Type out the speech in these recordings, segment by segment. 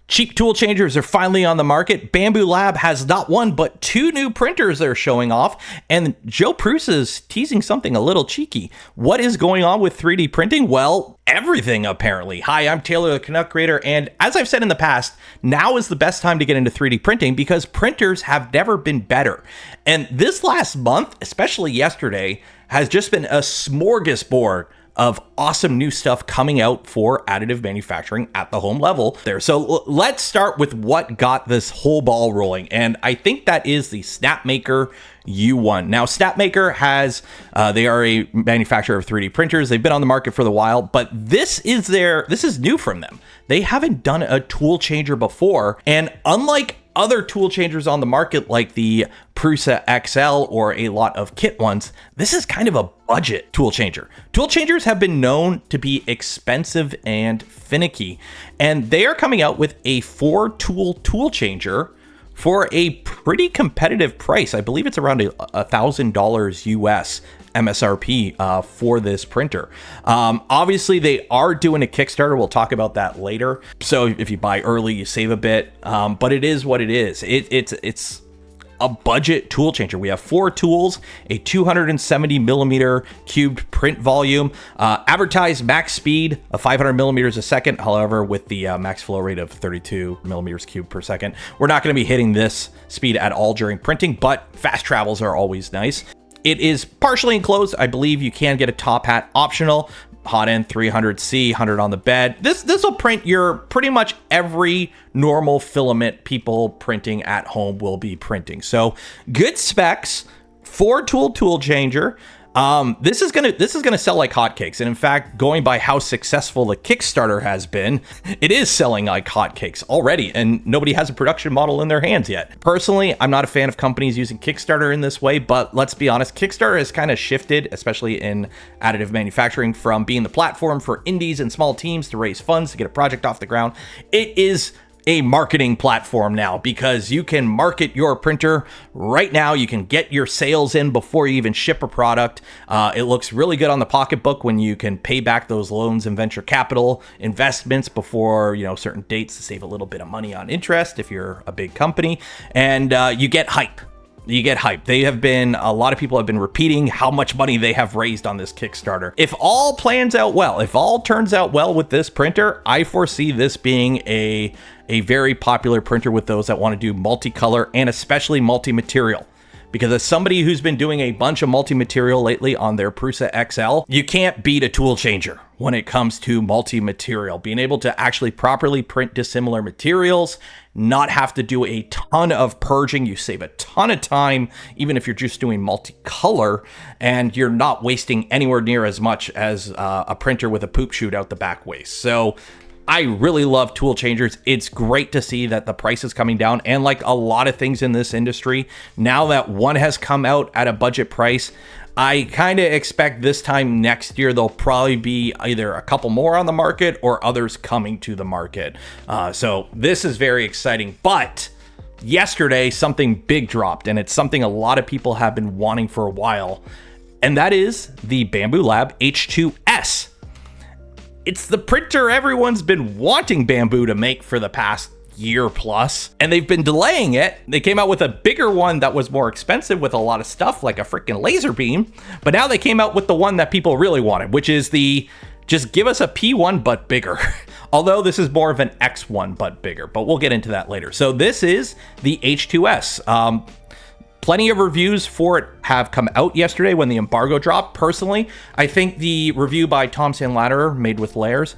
Cheap tool changers are finally on the market. Bambulab has not one, but two new printers they're showing off. And Joe Prusa is teasing something a little cheeky. What is going on with 3D printing? Well, everything apparently. Hi, I'm Taylor, the Canuck creator. And as I've said in the past, now is the best time to get into 3D printing because printers have never been better. And this last month, especially yesterday, has just been a smorgasbord of awesome new stuff coming out for additive manufacturing at the home level there. So let's start with what got this whole ball rolling. And I think that is the Snapmaker U1. Now, Snapmaker has, they are a manufacturer of 3D printers. They've been on the market for a while, but this is new from them. They haven't done a tool changer before. And unlike other tool changers on the market like the Prusa XL or a lot of kit ones, this is kind of a budget tool changer. Tool changers have been known to be expensive and finicky, and they are coming out with a 4-tool tool changer for a pretty competitive price. I believe it's around $1,000 US MSRP for this printer. Obviously, they are doing a Kickstarter. We'll talk about that later. So if you buy early, you save a bit. But it is what it is. It's a budget tool changer. We have 4 tools, a 270 millimeter cubed print volume, advertised max speed of 500 millimeters a second. However, with the max flow rate of 32 millimeters cubed per second, we're not going to be hitting this speed at all during printing, but fast travels are always nice. It is partially enclosed. I believe you can get a top hat optional. Hot end 300C, 100 on the bed. This will print your pretty much every normal filament people printing at home will be printing. So good specs, 4-tool tool changer. This is gonna sell like hotcakes. And in fact, going by how successful the Kickstarter has been, it is selling like hotcakes already, and nobody has a production model in their hands yet. Personally, I'm not a fan of companies using Kickstarter in this way, but let's be honest, Kickstarter has kind of shifted, especially in additive manufacturing, from being the platform for indies and small teams to raise funds to get a project off the ground. It is a marketing platform now because you can market your printer right now. You can get your sales in before you even ship a product. It looks really good on the pocketbook when you can pay back those loans and venture capital investments before, certain dates to save a little bit of money on interest if you're a big company, and you get hype. You get hype. A lot of people have been repeating how much money they have raised on this Kickstarter. If all plans out well, if all turns out well with this printer, I foresee this being a very popular printer with those that want to do multicolor and especially multi-material. Because as somebody who's been doing a bunch of multi-material lately on their Prusa XL, you can't beat a tool changer when it comes to multi-material. Being able to actually properly print dissimilar materials, not have to do a ton of purging. You save a ton of time, even if you're just doing multicolor, and you're not wasting anywhere near as much as a printer with a poop chute out the back waste. So I really love tool changers. It's great to see that the price is coming down. And like a lot of things in this industry, now that one has come out at a budget price, I kind of expect this time next year, there'll probably be either a couple more on the market or others coming to the market. So this is very exciting. But yesterday, something big dropped, and it's something a lot of people have been wanting for a while. And that is the Bambulab H2S. It's the printer everyone's been wanting Bamboo to make for the past year plus, and they've been delaying it. They came out with a bigger one that was more expensive with a lot of stuff like a freaking laser beam, but now they came out with the one that people really wanted, which is the just give us a P1 but bigger. Although this is more of an X1 but bigger, but we'll get into that later. So this is the H2S. Plenty of reviews for it have come out yesterday when the embargo dropped. Personally, I think the review by Tom Sandlatterer, Made with Layers,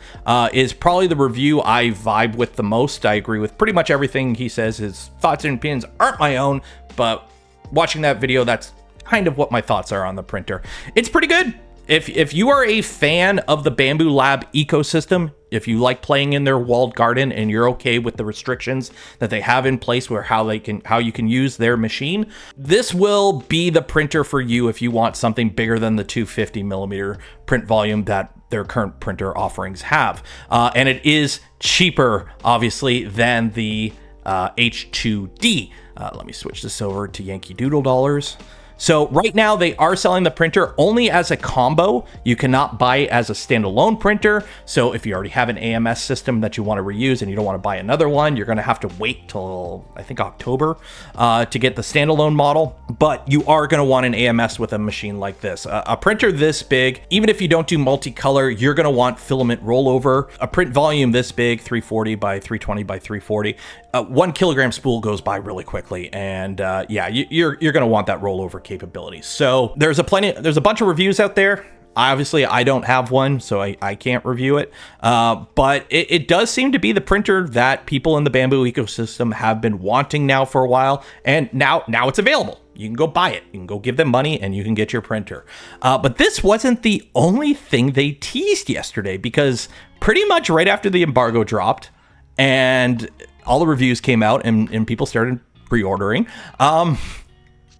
is probably the review I vibe with the most. I agree with pretty much everything he says. His thoughts and opinions aren't my own, but watching that video, that's kind of what my thoughts are on the printer. It's pretty good. If you are a fan of the Bambulab ecosystem, if you like playing in their walled garden and you're okay with the restrictions that they have in place where how you can use their machine, this will be the printer for you if you want something bigger than the 250 millimeter print volume that their current printer offerings have. And it is cheaper, obviously, than the H2D. Let me switch this over to Yankee Doodle dollars. So right now they are selling the printer only as a combo. You cannot buy it as a standalone printer. So if you already have an AMS system that you want to reuse and you don't want to buy another one, you're going to have to wait till I think October to get the standalone model. But you are going to want an AMS with a machine like this. A printer this big, even if you don't do multicolor, you're going to want filament rollover. A print volume this big, 340 by 320 by 340, 1 kilogram spool goes by really quickly. And yeah, you're going to want that rollover capabilities. So there's a bunch of reviews out there. Obviously, I don't have one, so I can't review it. But it does seem to be the printer that people in the Bamboo ecosystem have been wanting now for a while, and now it's available. You can go buy it. You can go give them money, and you can get your printer. But this wasn't the only thing they teased yesterday, because pretty much right after the embargo dropped, and all the reviews came out, and people started pre-ordering,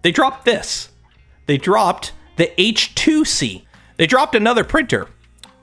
they dropped this. They dropped the H2C. They dropped another printer.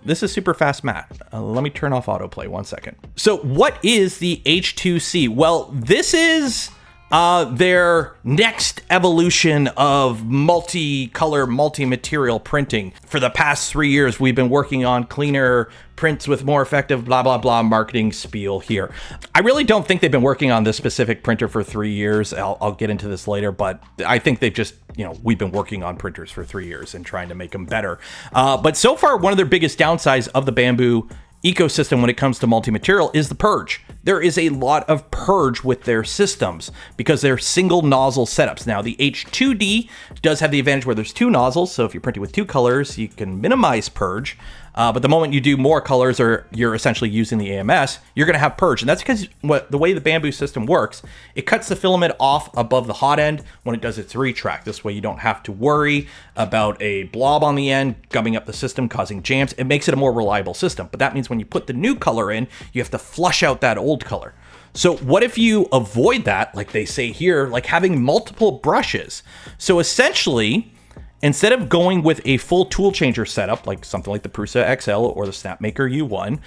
This is super fast math. Let me turn off autoplay 1 second. So what is the H2C? Well, this is their next evolution of multicolor, multi-material printing. For the past 3 years, we've been working on cleaner prints with more effective blah, blah, blah marketing spiel here. I really don't think they've been working on this specific printer for 3 years. I'll get into this later, but I think they've just, we've been working on printers for 3 years and trying to make them better. But so far, one of their biggest downsides of the Bamboo ecosystem when it comes to multi-material is the purge. There is a lot of purge with their systems because they're single nozzle setups. Now, the H2D does have the advantage where there's 2 nozzles, so if you're printing with 2 colors, you can minimize purge. But the moment you do more colors or you're essentially using the AMS, you're going to have purge. And that's because the way the Bamboo system works, it cuts the filament off above the hot end when it does its retract. This way you don't have to worry about a blob on the end gumming up the system, causing jams. It makes it a more reliable system. But that means when you put the new color in, you have to flush out that old color. So what if you avoid that, like they say here, like having multiple brushes? So essentially, instead of going with a full tool changer setup, like something like the Prusa XL or the Snapmaker U1,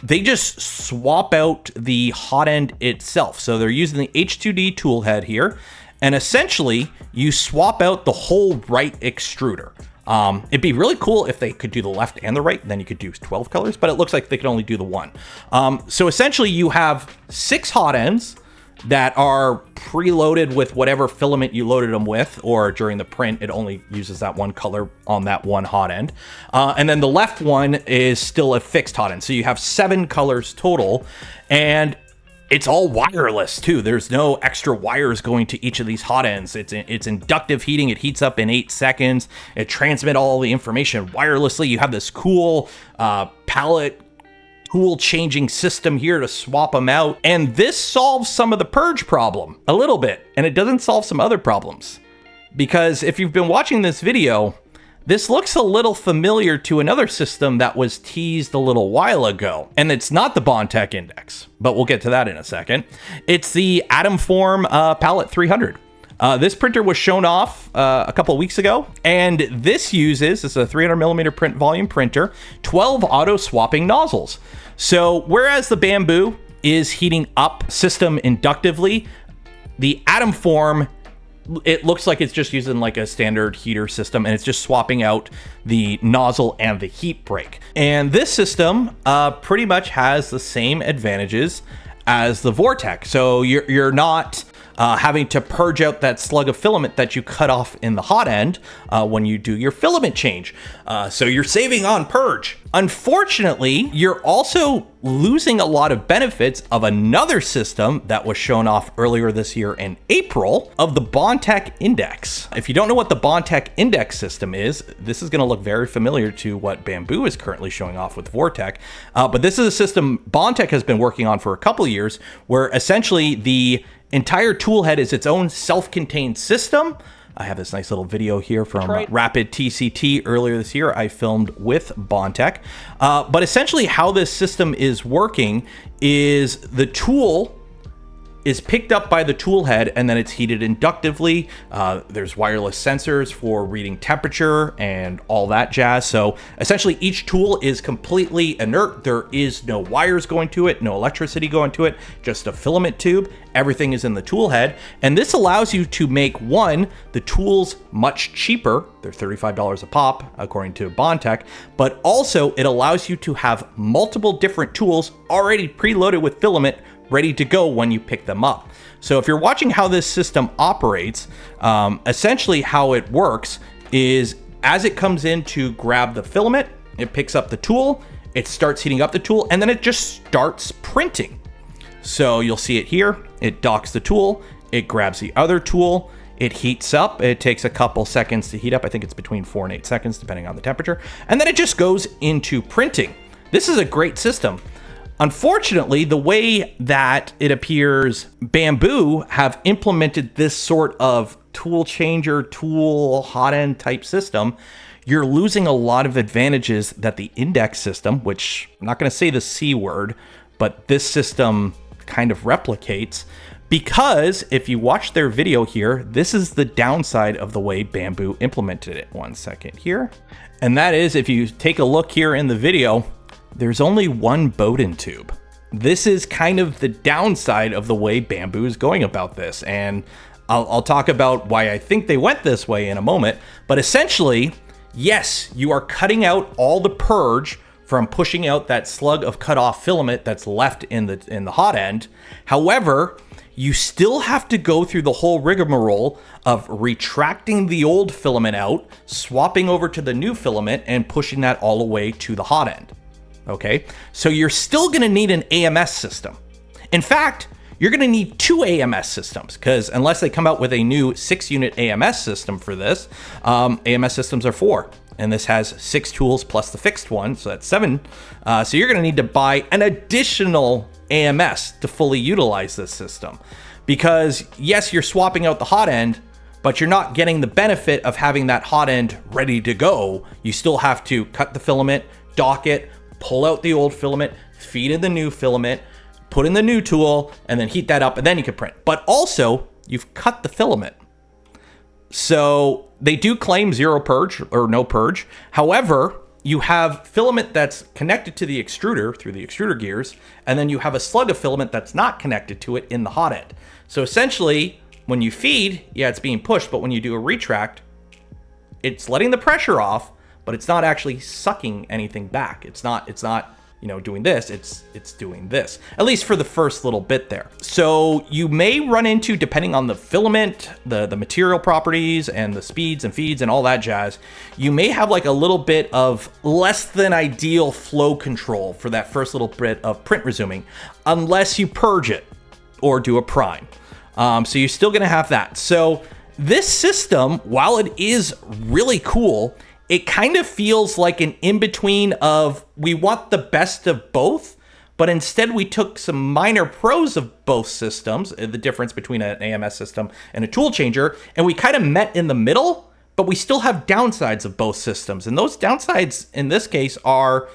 they just swap out the hot end itself. So they're using the H2D tool head here, and essentially you swap out the whole right extruder. It'd be really cool if they could do the left and the right, then you could do 12 colors, but it looks like they can only do the one. So essentially you have 6 hot ends that are preloaded with whatever filament you loaded them with, or during the print, it only uses that one color on that one hot end. And then the left one is still a fixed hot end. So you have 7 colors total, and it's all wireless too. There's no extra wires going to each of these hot ends. It's inductive heating. It heats up in 8 seconds. It transmits all the information wirelessly. You have this cool palette tool changing system here to swap them out. And this solves some of the purge problem a little bit, and it doesn't solve some other problems. Because if you've been watching this video, this looks a little familiar to another system that was teased a little while ago. And it's not the Bondtech Index, but we'll get to that in a second. It's the Atom Form Palette 300. This printer was shown off a couple of weeks ago, and this is a 300 millimeter print volume printer, 12 auto swapping nozzles. So whereas the Bamboo is heating up system inductively, the Atom Form, it looks like it's just using like a standard heater system, and it's just swapping out the nozzle and the heat break. And this system pretty much has the same advantages as the Vortec. So you're not having to purge out that slug of filament that you cut off in the hot end when you do your filament change. So you're saving on purge. Unfortunately, you're also losing a lot of benefits of another system that was shown off earlier this year in April of the Bondtech Index. If you don't know what the Bondtech Index system is, this is going to look very familiar to what Bamboo is currently showing off with Vortec. But this is a system Bondtech has been working on for a couple of years, where essentially the entire tool head is its own self-contained system. I have this nice little video here from Rapid TCT earlier this year I filmed with Bondtech. But essentially how this system is working is the tool is picked up by the tool head, and then it's heated inductively. There's wireless sensors for reading temperature and all that jazz. So essentially each tool is completely inert. There is no wires going to it, no electricity going to it, just a filament tube. Everything is in the tool head. And this allows you to make, one, the tools much cheaper. They're $35 a pop, according to Bondtech, but also it allows you to have multiple different tools already preloaded with filament, ready to go when you pick them up. So if you're watching how this system operates, essentially how it works is as it comes in to grab the filament, it picks up the tool, it starts heating up the tool, and then it just starts printing. So you'll see it here, it docks the tool, it grabs the other tool, it heats up, it takes a couple seconds to heat up. I think it's between 4 and 8 seconds, depending on the temperature. And then it just goes into printing. This is a great system. Unfortunately, the way that it appears Bamboo have implemented this sort of tool changer, tool hot end type system, you're losing a lot of advantages that the index system, which I'm not going to say the C word, but this system kind of replicates, because if you watch their video here, this is the downside of the way Bamboo implemented it. 1 second here. And that is, if you take a look here in the video, there's only one Bowden tube. This is kind of the downside of the way Bamboo is going about this. And I'll talk about why I think they went this way in a moment. But essentially, yes, you are cutting out all the purge from pushing out that slug of cut off filament that's left in the hot end. However, you still have to go through the whole rigmarole of retracting the old filament out, swapping over to the new filament, and pushing that all the way to the hot end. Okay, so you're still going to need an AMS system. In fact, you're going to need 2 AMS systems, because unless they come out with a new 6-unit AMS system for this, AMS systems are 4. And this has 6 tools plus the fixed one, so that's 7. So you're going to need to buy an additional AMS to fully utilize this system. Because yes, you're swapping out the hot end, but you're not getting the benefit of having that hot end ready to go. You still have to cut the filament, dock it, pull out the old filament, feed in the new filament, put in the new tool, and then heat that up, and then you can print. But also, you've cut the filament. So they do claim 0 purge or no purge. However, you have filament that's connected to the extruder through the extruder gears, and then you have a slug of filament that's not connected to it in the hot end. So essentially, when you feed, yeah, it's being pushed, but when you do a retract, it's letting the pressure off, but it's not actually sucking anything back. It's not, you know, doing this, it's doing this, at least for the first little bit there. So you may run into, depending on the filament, the material properties and the speeds and feeds and all that jazz, you may have like a little bit of less than ideal flow control for that first little bit of print resuming, unless you purge it or do a prime. So you're still gonna have that. So this system, while it is really cool, it kind of feels like an in-between of, we want the best of both, but instead we took some minor pros of both systems, the difference between an AMS system and a tool changer, and we kind of met in the middle, but we still have downsides of both systems. And those downsides in this case are,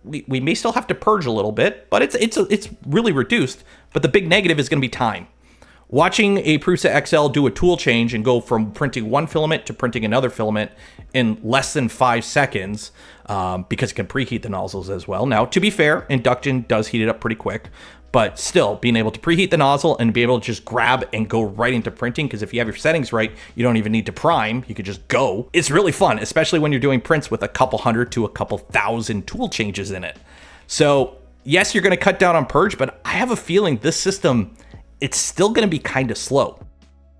we may still have to purge a little bit, but it's really reduced. But the big negative is going to be time. Watching a Prusa XL do a tool change and go from printing one filament to printing another filament in less than 5 seconds, because it can preheat the nozzles as well. Now, to be fair, induction does heat it up pretty quick, but still being able to preheat the nozzle and be able to just grab and go right into printing, because if you have your settings right, you don't even need to prime, you could just go. It's really fun, especially when you're doing prints with a couple hundred to a couple thousand tool changes in it. So yes, you're going to cut down on purge, but I have a feeling this system, it's still going to be kind of slow.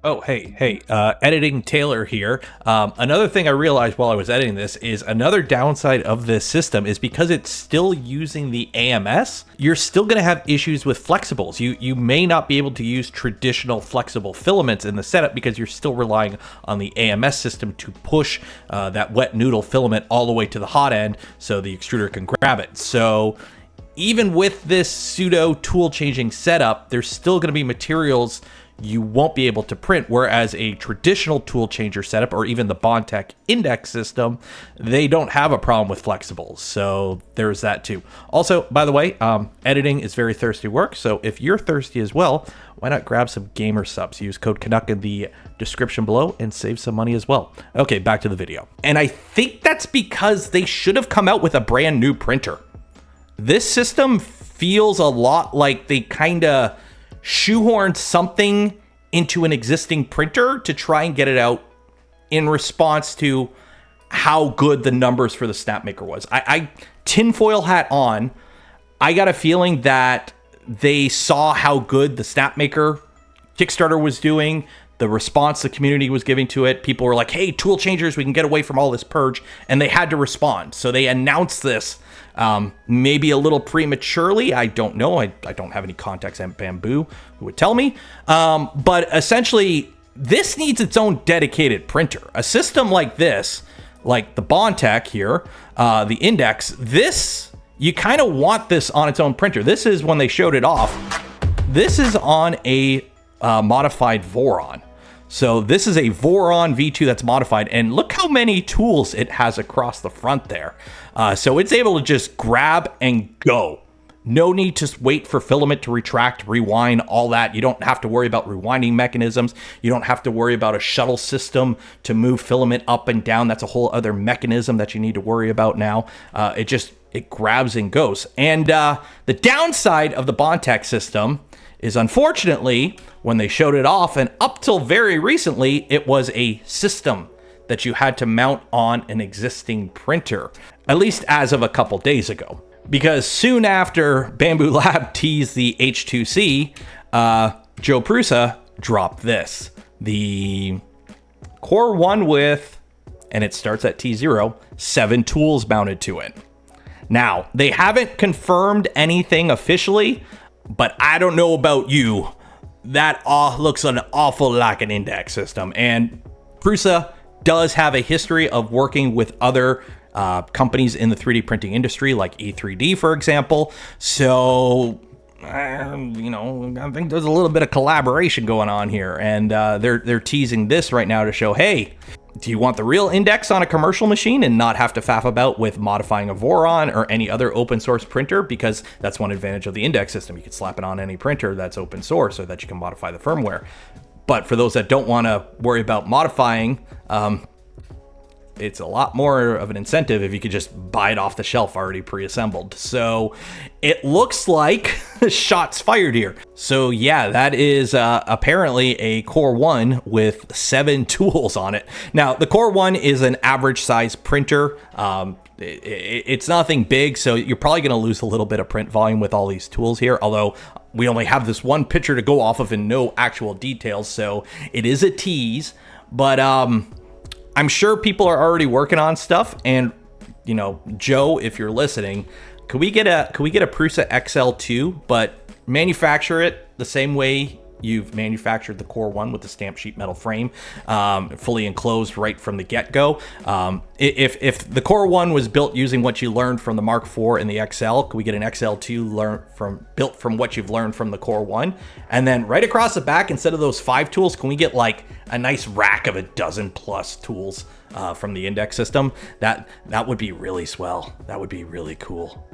Oh, hey, editing Taylor here. Another thing I realized while I was editing this is another downside of this system is because it's still using the AMS, you're still going to have issues with flexibles. You may not be able to use traditional flexible filaments in the setup because you're still relying on the AMS system to push that wet noodle filament all the way to the hot end so the extruder can grab it. So even with this pseudo tool changing setup, there's still going to be materials you won't be able to print, whereas a traditional tool changer setup or even the Bambulab system, they don't have a problem with flexibles. So there's that too. Also, by the way, editing is very thirsty work. So if you're thirsty as well, why not grab some gamer subs? Use code Canuck in the description below and save some money as well. Okay, back to the video. And I think that's because they should have come out with a brand new printer. This system feels a lot like they kind of shoehorned something into an existing printer to try and get it out in response to how good the numbers for the Snapmaker was. I tinfoil hat on, I got a feeling that they saw how good the Snapmaker Kickstarter was doing, the response the community was giving to it. People were like, hey, tool changers, we can get away from all this purge. And they had to respond. So they announced this maybe a little prematurely. I don't know. I don't have any contacts at Bamboo who would tell me. But essentially, this needs its own dedicated printer. A system like this, like the Bondtech here, the Index, this, you kind of want this on its own printer. This is when they showed it off. This is on a modified Voron. So this is a Voron V2 that's modified, and look how many tools it has across the front there. So it's able to just grab and go. No need to wait for filament to retract, rewind, all that. You don't have to worry about rewinding mechanisms. You don't have to worry about a shuttle system to move filament up and down. That's a whole other mechanism that you need to worry about now. It grabs and goes. And the downside of the Bondtech system is, unfortunately, when they showed it off, and up till very recently, it was a system that you had to mount on an existing printer, at least as of a couple days ago. Because soon after Bambulab teased the H2C, Joe Prusa dropped this. The Core 1 with, and it starts at T0, 7 tools mounted to it. Now, they haven't confirmed anything officially, but I don't know about you. That looks an awful like an index system. And Prusa does have a history of working with other companies in the 3D printing industry, like E3D, for example. So, you know, I think there's a little bit of collaboration going on here. And they're teasing this right now to show, hey, do you want the real index on a commercial machine and not have to faff about with modifying a Voron or any other open source printer? Because that's one advantage of the index system. You can slap it on any printer that's open source so that you can modify the firmware. But for those that don't want to worry about modifying, it's a lot more of an incentive if you could just buy it off the shelf already pre-assembled. So it looks like shots fired here. So yeah, that is apparently a Core 1 with 7 tools on it. Now, the Core 1 is an average size printer. It's nothing big, so you're probably going to lose a little bit of print volume with all these tools here, although we only have this one picture to go off of and no actual details, so it is a tease. But I'm sure people are already working on stuff, and you know, Joe, if you're listening, could we get a Prusa XL2, but manufacture it the same way you've manufactured the Core 1 with the stamped sheet metal frame, fully enclosed right from the get-go. If the Core 1 was built using what you learned from the Mark IV and the XL, could we get an XL2 built from what you've learned from the Core 1? And then right across the back, instead of those 5 tools, can we get like a nice rack of a dozen plus tools from the index system? That would be really swell. That would be really cool.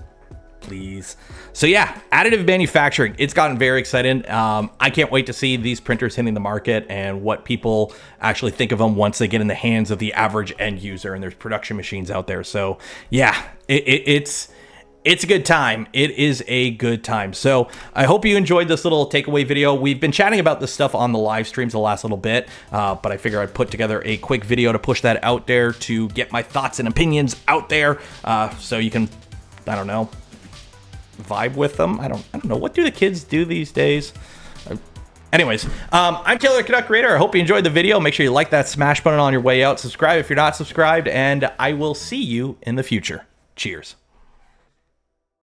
Please. So yeah, additive manufacturing, it's gotten very exciting. I can't wait to see these printers hitting the market and what people actually think of them once they get in the hands of the average end user, and there's production machines out there. So yeah, it's a good time. It is a good time. So I hope you enjoyed this little takeaway video. We've been chatting about this stuff on the live streams the last little bit, but I figure I'd put together a quick video to push that out there to get my thoughts and opinions out there, so you can, I don't know, vibe with them. I don't know, what do the kids do these days? Anyways, I'm Taylor Canuck Creator. I hope you enjoyed the video. Make sure you like that smash button on your way out. Subscribe if you're not subscribed, and I will see you in the future. Cheers.